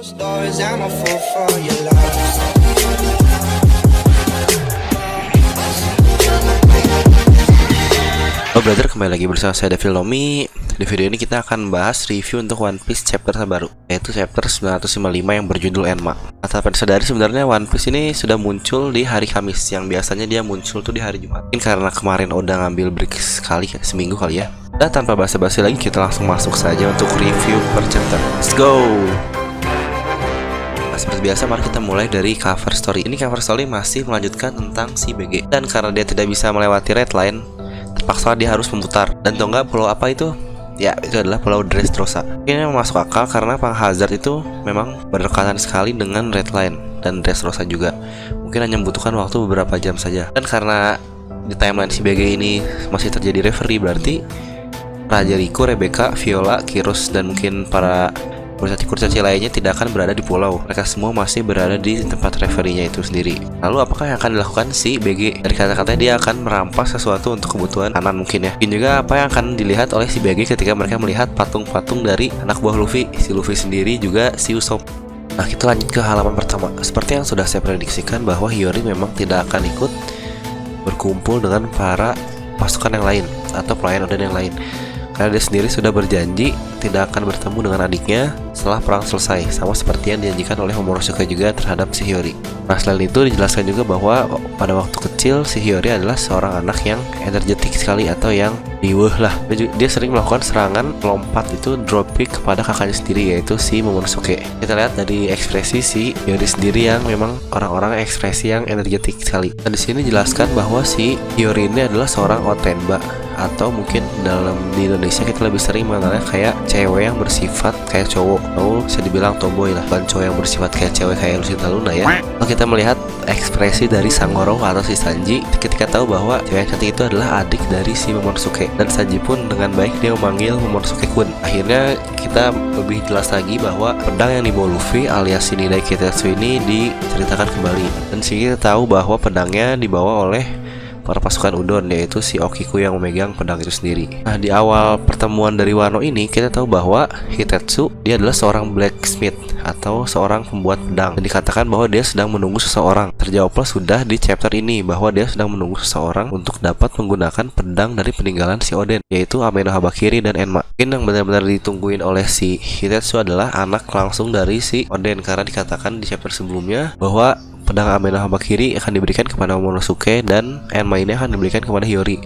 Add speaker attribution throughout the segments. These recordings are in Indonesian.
Speaker 1: Closed doors, I'm a fool for your love.
Speaker 2: Halo brother, kembali lagi bersama saya Devil Nomi. Di video ini kita akan bahas review untuk One Piece chapter terbaru, yaitu chapter 955 yang berjudul Enma. Tanpa disadari sebenarnya One Piece ini sudah muncul di hari Kamis, yang biasanya dia muncul tuh di hari Jumat. Mungkin karena kemarin udah ngambil break sekali, seminggu kali ya. Dan tanpa basa-basi lagi, kita langsung masuk saja untuk review per chapter. Let's go! Nah, seperti biasa, mari kita mulai dari cover story. Ini cover story masih melanjutkan tentang si BG. Dan karena dia tidak bisa melewati red line, terpaksa dia harus memutar. Dan tau nggak pulau apa itu? Ya, itu adalah pulau Dressrosa. Ini masuk akal karena Pang Hazard itu memang berdekatan sekali dengan red line dan Dressrosa juga. Mungkin hanya membutuhkan waktu beberapa jam saja. Dan karena di timeline si BG ini masih terjadi referee, berarti Raja Rico, Rebecca, Viola, Kiros, dan mungkin para kurcaci lainnya tidak akan berada di pulau. Mereka semua masih berada di tempat referee-nya itu sendiri. Lalu apakah yang akan dilakukan si BG? Dari kata-katanya dia akan merampas sesuatu untuk kebutuhan kanan mungkin ya. Mungkin juga apa yang akan dilihat oleh si BG ketika mereka melihat patung-patung dari anak buah Luffy, si Luffy sendiri juga si Usopp. Nah, kita lanjut ke halaman pertama. Seperti yang sudah saya prediksikan bahwa Hiyori memang tidak akan ikut berkumpul dengan para pasukan yang lain atau pelayan Oden yang lain, karena dia sendiri sudah berjanji tidak akan bertemu dengan adiknya setelah perang selesai, sama seperti yang dijanjikan oleh Momonosuke juga terhadap si Hiyori. Nah, selain itu dijelaskan juga bahwa pada waktu kecil si Hiyori adalah seorang anak yang energetik sekali atau yang riweuh lah. Dia sering melakukan serangan lompat itu drop kick kepada kakaknya sendiri, yaitu si Momonosuke. Kita lihat dari ekspresi si Hiyori sendiri yang memang orang-orang ekspresi yang energetik sekali. Dan di sini dijelaskan bahwa si Hiyori ini adalah seorang Otenba, atau mungkin di Indonesia kita lebih sering mengenalnya kayak cewek yang bersifat kayak cowok, atau bisa dibilang tomboy lah, bukan cowok yang bersifat kayak cewek kayak Lucinta Luna ya. Kalau kita melihat ekspresi dari Sangoku atau si Sanji ketika tahu bahwa cewek yang cantik itu adalah adik dari si Momonosuke, dan Sanji pun dengan baik dia memanggil Momonosuke kun. Akhirnya kita lebih jelas lagi bahwa pedang yang dibawa Luffy alias Shinidai Kitetsu ini diceritakan kembali, dan sini kita tahu bahwa pedangnya dibawa oleh para pasukan Udon, yaitu si Okiku yang memegang pedang itu sendiri. Nah, di awal pertemuan dari Wano ini kita tahu bahwa Hitetsu dia adalah seorang blacksmith atau seorang pembuat pedang, dan dikatakan bahwa dia sedang menunggu seseorang. Terjawablah sudah di chapter ini bahwa dia sedang menunggu seseorang untuk dapat menggunakan pedang dari peninggalan si Oden, yaitu Ame no Habakiri dan Enma. Mungkin yang benar-benar ditungguin oleh si Hitetsu adalah anak langsung dari si Oden, karena dikatakan di chapter sebelumnya bahwa pedang Ame no Habakiri akan diberikan kepada Momonosuke dan Enma ini akan diberikan kepada Hiyori.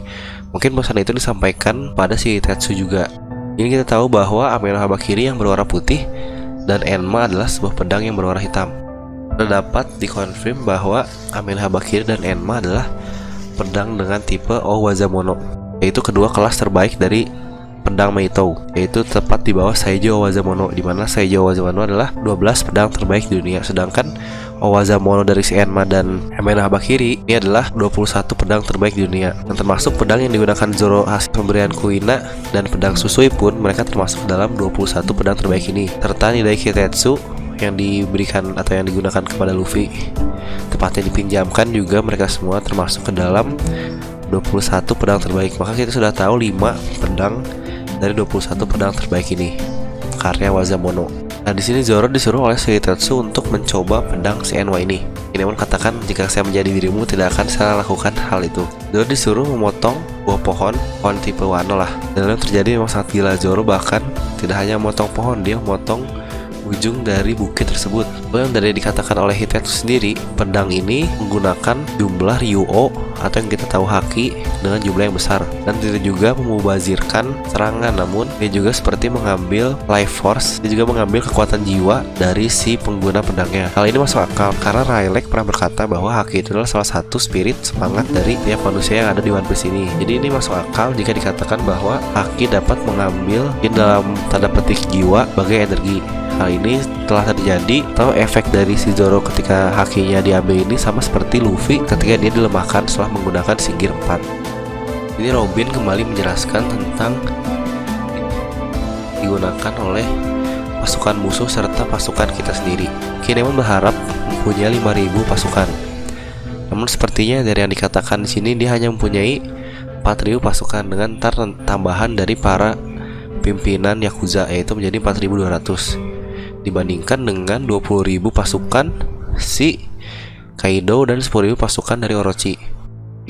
Speaker 2: Mungkin pesan itu disampaikan pada si Tetsu juga. Ini kita tahu bahwa Ame no Habakiri yang berwarna putih dan Enma adalah sebuah pedang yang berwarna hitam. Dapat dikonfirm bahwa Ame no Habakiri dan Enma adalah pedang dengan tipe Owazamono, yaitu kedua kelas terbaik dari pedang Meito, yaitu tepat di bawah Saijo Owazamono, di mana Saijo Owazamono adalah 12 pedang terbaik di dunia, sedangkan Owazamono dari si Enma dan Ame no Habakiri ini adalah 21 pedang terbaik di dunia. Dan termasuk pedang yang digunakan Zoro hasil pemberian Kuina dan pedang Susui pun mereka termasuk dalam 21 pedang terbaik ini, serta Nidai Kitetsu yang diberikan atau yang digunakan kepada Luffy tepatnya dipinjamkan juga, mereka semua termasuk ke dalam 21 pedang terbaik. Maka kita sudah tahu 5 pedang dari 21 pedang terbaik ini karya Wazamono. Nah, di sini Zoro disuruh oleh Hitetsu untuk mencoba pedang si Enma ini. Ini pun katakan, jika saya menjadi dirimu tidak akan saya lakukan hal itu. Zoro disuruh memotong buah pohon tipe Wano lah. Dan yang terjadi memang sangat gila. Zoro bahkan tidak hanya memotong pohon, dia memotong ujung dari bukit tersebut. Lalu yang dari dikatakan oleh Hitetsu sendiri, pedang ini menggunakan jumlah Ryuo atau yang kita tahu haki dengan jumlah yang besar, dan tidak juga memubazirkan serangan, namun dia juga seperti mengambil life force, dia juga mengambil kekuatan jiwa dari si pengguna pedangnya. Hal ini masuk akal karena Rayleigh pernah berkata bahwa haki itu adalah salah satu spirit semangat dari tiap manusia yang ada di One Piece ini. Jadi ini masuk akal jika dikatakan bahwa haki dapat mengambil dalam tanda petik jiwa sebagai energi. Hal ini telah terjadi atau efek dari si Zoro ketika hakinya diambil ini sama seperti Luffy ketika dia dilemahkan setelah menggunakan Gear 4. Ini Robin kembali menjelaskan tentang digunakan oleh pasukan musuh serta pasukan kita sendiri. Kinemon berharap mempunyai 5.000 pasukan. Namun sepertinya dari yang dikatakan di sini dia hanya mempunyai 4.000 pasukan dengan tambahan dari para pimpinan Yakuza, yaitu menjadi 4.200. dibandingkan dengan 20.000 pasukan si Kaido dan 10.000 pasukan dari Orochi.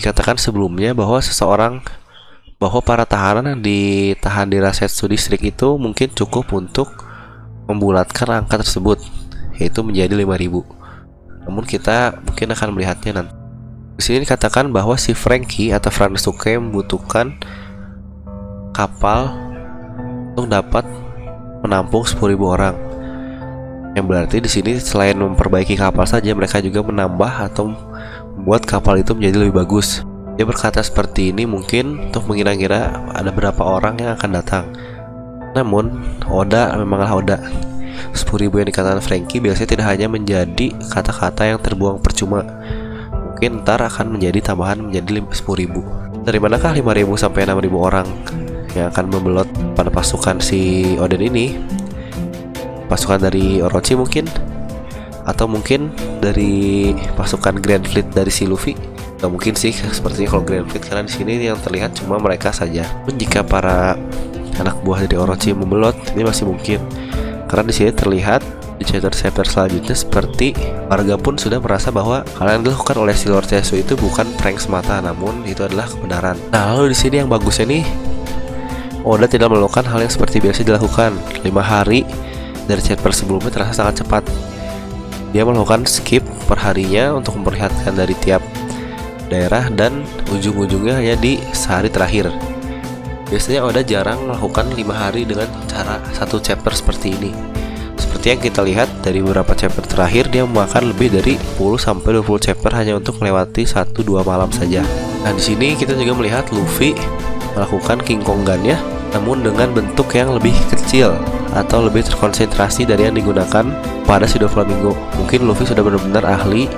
Speaker 2: Dikatakan sebelumnya bahwa para tahanan yang ditahan di Rasetsu District itu mungkin cukup untuk membulatkan angka tersebut, yaitu menjadi 5.000. Namun kita mungkin akan melihatnya nanti. Di sini dikatakan bahwa si Franky atau Fransuke membutuhkan kapal untuk dapat menampung 10.000 orang. Yang berarti di sini selain memperbaiki kapal saja, mereka juga menambah atau membuat kapal itu menjadi lebih bagus. Dia berkata seperti ini mungkin untuk mengira-ngira ada berapa orang yang akan datang. Namun Oda memanglah Oda. 10.000 yang dikatakan Franky biasanya tidak hanya menjadi kata-kata yang terbuang percuma. Mungkin ntar akan menjadi tambahan menjadi 10.000. Dari manakah 5.000 sampai 6.000 orang yang akan membelot pada pasukan si Oden ini? Pasukan dari Orochi mungkin, atau mungkin dari pasukan Grand Fleet dari si Luffy? Gak mungkin sih sepertinya kalau Grand Fleet, karena di sini yang terlihat cuma mereka saja. Pun jika para anak buah dari Orochi membelot, ini masih mungkin, karena di sini terlihat di chapter selanjutnya seperti warga pun sudah merasa bahwa hal yang dilakukan oleh si Lord Seisu itu bukan prank semata, namun itu adalah kebenaran. Nah, lalu di sini yang bagusnya nih, Oda tidak melakukan hal yang seperti biasa dilakukan. 5 hari dari chapter sebelumnya terasa sangat cepat. Dia melakukan skip per harinya untuk memperlihatkan dari tiap daerah dan ujung-ujungnya hanya di sehari terakhir. Biasanya Oda jarang melakukan 5 hari dengan cara satu chapter seperti ini. Seperti yang kita lihat dari beberapa chapter terakhir, dia memakan lebih dari 10-20 chapter hanya untuk melewati 1-2 malam saja. Nah, di sini kita juga melihat Luffy melakukan King Kong Gun-nya, namun dengan bentuk yang lebih kecil atau lebih terkonsentrasi dari yang digunakan pada si Doflamingo. Mungkin Luffy sudah benar-benar ahli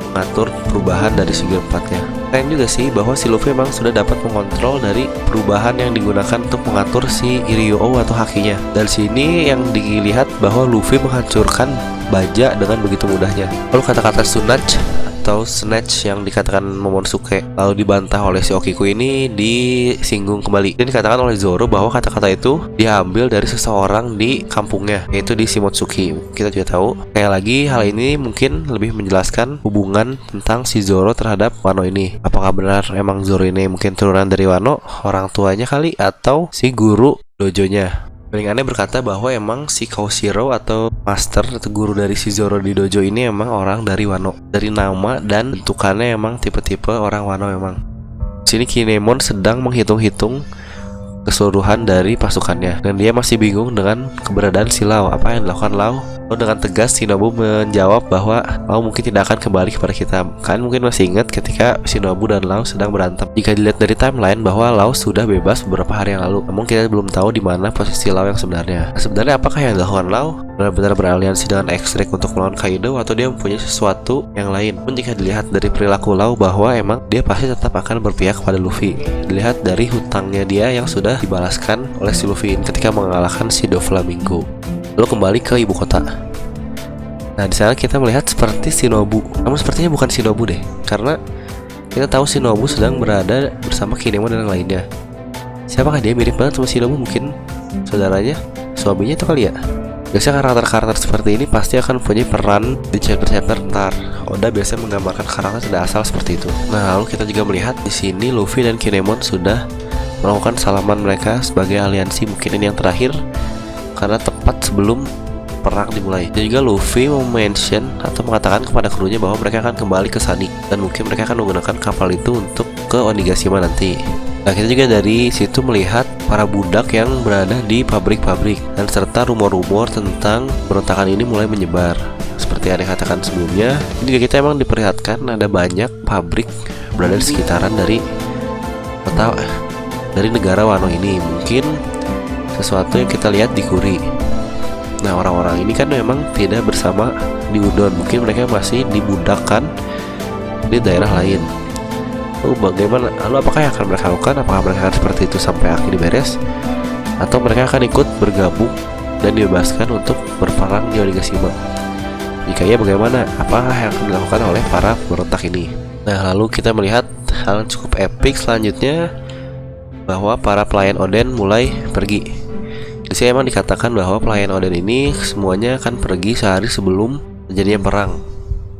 Speaker 2: mengatur perubahan dari segi 4-nya. Keren juga sih bahwa si Luffy memang sudah dapat mengontrol dari perubahan yang digunakan untuk mengatur si Iryou atau hakinya. Dan sini yang dilihat bahwa Luffy menghancurkan baja dengan begitu mudahnya. Lalu kata-kata Tsunade atau snatch yang dikatakan Momonosuke lalu dibantah oleh si Okiku ini disinggung kembali. Dan dikatakan oleh Zoro bahwa kata-kata itu diambil dari seseorang di kampungnya, yaitu di Shimotsuki. Kita juga tahu kayak lagi hal ini mungkin lebih menjelaskan hubungan tentang si Zoro terhadap Wano ini. Apakah benar emang Zoro ini mungkin turunan dari Wano, orang tuanya kali, atau si guru dojonya? Paling aneh berkata bahwa emang si Koshiro atau master atau guru dari si Zoro di dojo ini emang orang dari Wano. Dari nama dan bentukannya emang tipe-tipe orang Wano memang. Sini Kinemon sedang menghitung-hitung keseluruhan dari pasukannya dan dia masih bingung dengan keberadaan si Lau. Apa yang dilakukan Lau? Lalu dengan tegas Shinobu menjawab bahwa Lau mungkin tidak akan kembali kepada kita. Kalian mungkin masih ingat ketika Shinobu dan Lau sedang berantem. Jika dilihat dari timeline bahwa Lau sudah bebas beberapa hari yang lalu, namun kita belum tahu di mana posisi Lau yang sebenarnya. Nah, sebenarnya apakah yang dilakukan Lau? Benar-benar beraliansi dengan X-Drake untuk melawan Kaido, atau dia mempunyai sesuatu yang lain? Pun jika dilihat dari perilaku Lau bahwa emang dia pasti tetap akan berpihak pada Luffy. Dilihat dari hutangnya dia yang sudah dibalaskan oleh si Luffy ketika mengalahkan si Doflamingo. Lalu kembali ke ibu kota. Nah, di sana kita melihat seperti Shinobu. Namun sepertinya bukan Shinobu deh, karena kita tahu Shinobu sedang berada bersama Kinemon dan yang lainnya. Siapakah dia? Mirip banget sama Shinobu, mungkin saudaranya, suaminya itu kali ya. Biasanya karakter-karakter seperti ini pasti akan punya peran di chapter-chapter ntar. Oda biasanya menggambarkan karakter tidak asal seperti itu. Nah, lalu kita juga melihat di sini Luffy dan Kinemon sudah melakukan salaman mereka sebagai aliansi, mungkin ini yang terakhir karena tepat sebelum perang dimulai. Dan juga Luffy mention atau mengatakan kepada krunya bahwa mereka akan kembali ke Sunny dan mungkin mereka akan menggunakan kapal itu untuk ke Onigashima nanti. Nah, kita juga dari situ melihat para budak yang berada di pabrik-pabrik dan serta rumor-rumor tentang berontakan ini mulai menyebar. Seperti yang dikatakan sebelumnya, ini juga kita emang diperlihatkan ada banyak pabrik berada di sekitaran dari kota dari negara Wano ini. Mungkin sesuatu yang kita lihat di Kuri. Nah, orang-orang ini kan memang tidak bersama di Udon. Mungkin mereka masih dibudakkan di daerah lain. Lalu bagaimana? Lalu apakah yang akan mereka lakukan? Apakah mereka akan seperti itu sampai akhirnya beres? Atau mereka akan ikut bergabung dan dibebaskan untuk berperang di Onigashima? Jika iya, bagaimana? Apakah yang akan dilakukan oleh para pemberontak ini? Nah, lalu kita melihat hal yang cukup epik selanjutnya, bahwa para pelayan Oden mulai pergi. Di sini emang dikatakan bahwa pelayan Oden ini semuanya akan pergi sehari sebelum terjadinya perang.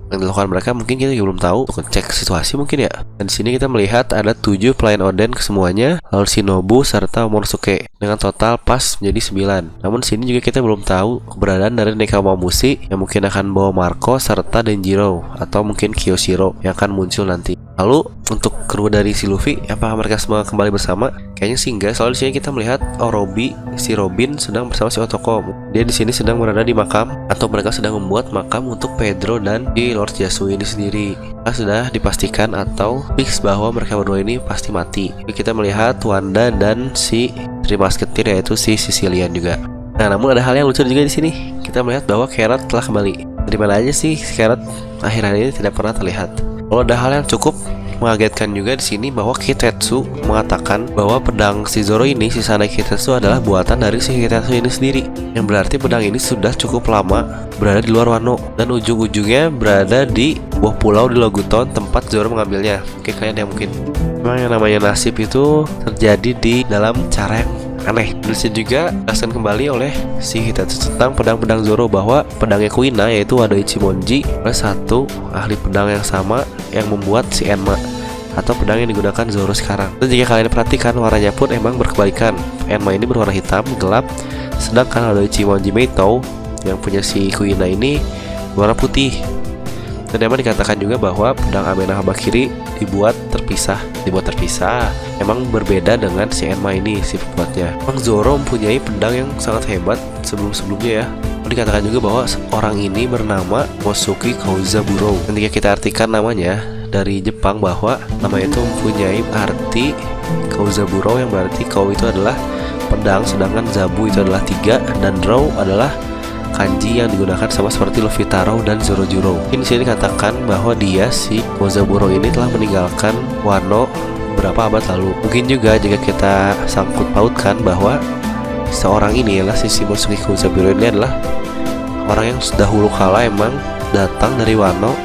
Speaker 2: Yang dilakukan mereka mungkin kita juga belum tahu, untuk cek situasi mungkin ya. Dan di sini kita melihat ada 7 pelayan Oden kesemuanya, lalu Shinobu serta Momonosuke dengan total pas menjadi 9. Namun di sini juga kita belum tahu keberadaan dari Nekomamushi yang mungkin akan bawa Marco serta Denjiro atau mungkin Kyoshiro yang akan muncul nanti. Lalu untuk kru dari si Luffy, apakah mereka semua kembali bersama? Kayaknya sih enggak. Soalnya di sini kita melihat si Robin sedang bersama si Otoko. Dia di sini sedang berada di makam, atau mereka sedang membuat makam untuk Pedro dan di Lord Yasui ini sendiri. Sudah dipastikan atau fix bahwa mereka berdua ini pasti mati. Kita melihat Wanda dan si Three Musketeer yaitu si Sicilian juga. Nah, namun ada hal yang lucu juga di sini. Kita melihat bahwa Carrot telah kembali. Dari mana aja sih Carrot akhir-akhir ini tidak pernah terlihat. Kalau ada hal yang cukup mengagetkan juga di sini bahwa Kitetsu mengatakan bahwa pedang si Zoro ini, si Sanai Kitetsu adalah buatan dari si Kitetsu ini sendiri. Yang berarti pedang ini sudah cukup lama berada di luar Wano dan ujung-ujungnya berada di sebuah pulau di Loguton tempat Zoro mengambilnya. Mungkin kalian yang mungkin memang yang namanya nasib itu terjadi di dalam cara yang aneh. Bisa juga dijelaskan kembali oleh si Hitatsu tentang pedang-pedang Zoro bahwa pedangnya Kuina yaitu Wado Ichimonji oleh satu ahli pedang yang sama yang membuat si Enma atau pedang yang digunakan Zoro sekarang. Dan jika kalian perhatikan warnanya pun emang berkebalikan. Enma ini berwarna hitam gelap, sedangkan Wado Ichimonji Meito yang punya si Kuina ini warna putih. Dan emang dikatakan juga bahwa pedang Amenah Habakiri dibuat terpisah. Emang berbeda dengan si Enma ini, si pembuatnya. Emang Zoro mempunyai pedang yang sangat hebat sebelum-sebelumnya ya. Dikatakan juga bahwa orang ini bernama Mosuki Kouzaburo. Ketika kita artikan namanya dari Jepang bahwa nama itu mempunyai arti Kouzaburo yang berarti Kou itu adalah pedang, sedangkan Zabu itu adalah 3 dan Rou adalah kanji yang digunakan sama seperti Luffy Taro dan Zorojuro. Ini sini dikatakan bahwa dia si Kozaburo ini telah meninggalkan Wano beberapa abad lalu. Mungkin juga jika kita sangkut pautkan bahwa seorang ini adalah si Momonosuke Kozaburo ini adalah orang yang dahulu kala emang datang dari Wano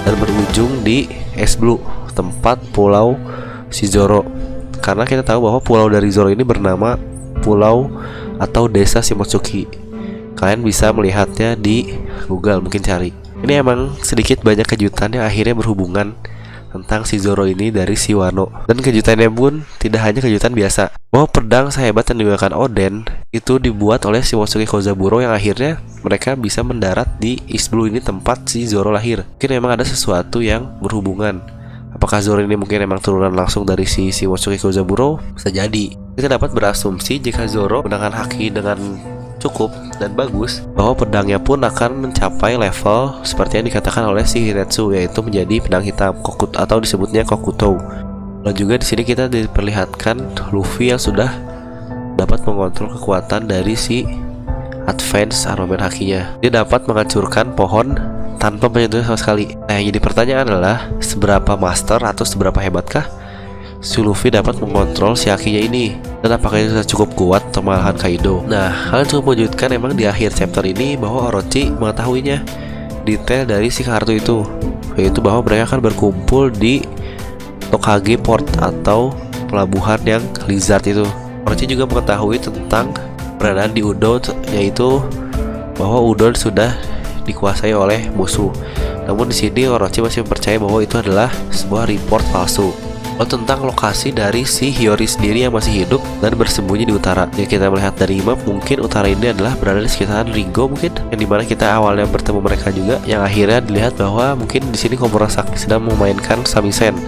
Speaker 2: dan berujung di Es Blue, tempat pulau si Zoro. Karena kita tahu bahwa pulau dari Zoro ini bernama pulau atau desa Shimotsuki. Kalian bisa melihatnya di Google, mungkin cari. Ini emang sedikit banyak kejutan yang akhirnya berhubungan tentang si Zoro ini dari si Wano. Dan kejutannya pun tidak hanya kejutan biasa, bahwa pedang sehebat yang digunakan Oden itu dibuat oleh si Momonosuke Kozaburo yang akhirnya mereka bisa mendarat di East Blue ini tempat si Zoro lahir. Mungkin memang ada sesuatu yang berhubungan. Apakah Zoro ini mungkin memang turunan langsung dari si Momonosuke Kozaburo? Bisa jadi. Kita dapat berasumsi jika Zoro menggunakan haki dengan cukup dan bagus, bahwa pedangnya pun akan mencapai level seperti yang dikatakan oleh si Hitetsu, yaitu menjadi pedang hitam Kokut atau disebutnya Kokuto. Lalu juga di sini kita diperlihatkan Luffy yang sudah dapat mengontrol kekuatan dari si Advance Armored Hakinya. Dia dapat menghancurkan pohon tanpa menyentuhnya sama sekali. Nah, yang jadi pertanyaan adalah seberapa master atau seberapa hebatkah si Luffy dapat mengontrol si Hakinya ini, dan apakah itu sudah cukup kuat untuk mengalahkan Kaido. Nah, hal yang cukup mengejutkan emang di akhir chapter ini bahwa Orochi mengetahuinya detail dari si kartu itu, yaitu bahwa mereka akan berkumpul di Tokage Port atau pelabuhan yang Lizard itu. Orochi juga mengetahui tentang keberadaan di Udon, yaitu bahwa Udon sudah dikuasai oleh musuh. Namun di sini Orochi masih percaya bahwa itu adalah sebuah report palsu. Lalu tentang lokasi dari si Hiyori sendiri yang masih hidup dan bersembunyi di utara. Jika kita melihat dari map, mungkin utara ini adalah berada di sekitaran Ringo mungkin, yang dimana kita awalnya bertemu mereka juga, yang akhirnya dilihat bahwa mungkin di sini Komurasaki sedang memainkan samisen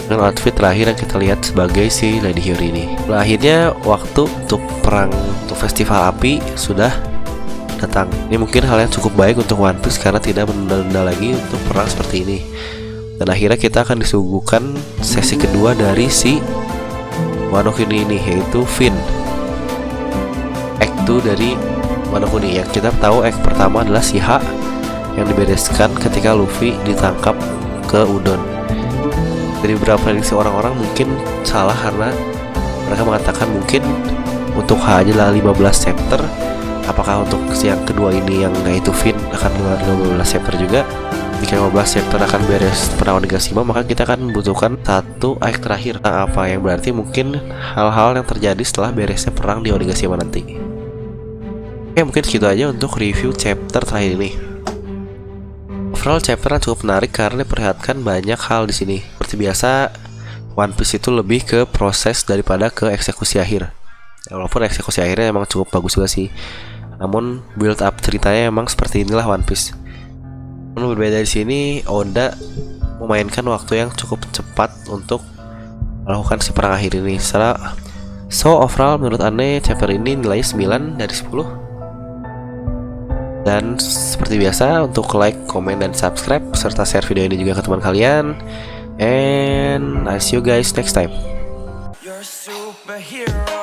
Speaker 2: dengan outfit terakhir yang kita lihat sebagai si Lady Hiyori ini. Nah, akhirnya waktu untuk perang untuk festival api sudah datang. Ini mungkin hal yang cukup baik untuk One Piece karena tidak menunda-nunda lagi untuk perang seperti ini. Dan akhirnya kita akan disuguhkan sesi kedua dari si Wano Kuni ini, yaitu Fin. Act 2 dari Wano Kuni. Yang kita tahu act pertama adalah si H yang dibereskan ketika Luffy ditangkap ke Udon. Dari beberapa prediksi orang-orang mungkin salah karena mereka mengatakan mungkin untuk H aja lah 15 chapter. Apakah untuk yang kedua ini yang yaitu Fin akan 15 chapter juga? Jika 15 chapter akan beres perang Onigashima, maka kita akan membutuhkan satu act terakhir. Nah, apa yang berarti mungkin hal-hal yang terjadi setelah beresnya perang di Onigashima nanti. Oke, mungkin segitu aja untuk review chapter terakhir ini. Overall chapter cukup menarik karena diperlihatkan banyak hal di sini. Seperti biasa, One Piece itu lebih ke proses daripada ke eksekusi akhir. Ya, walaupun eksekusi akhirnya emang cukup bagus juga sih. Namun build up ceritanya emang seperti inilah One Piece. Namun berbeda di sini, Oda memainkan waktu yang cukup cepat untuk melakukan si perang akhir ini. So overall menurut Ane chapter ini nilai 9 dari 10. Dan seperti biasa untuk like, komen, dan subscribe serta share video ini juga ke teman kalian. And I see you guys next time.
Speaker 1: You're a superhero.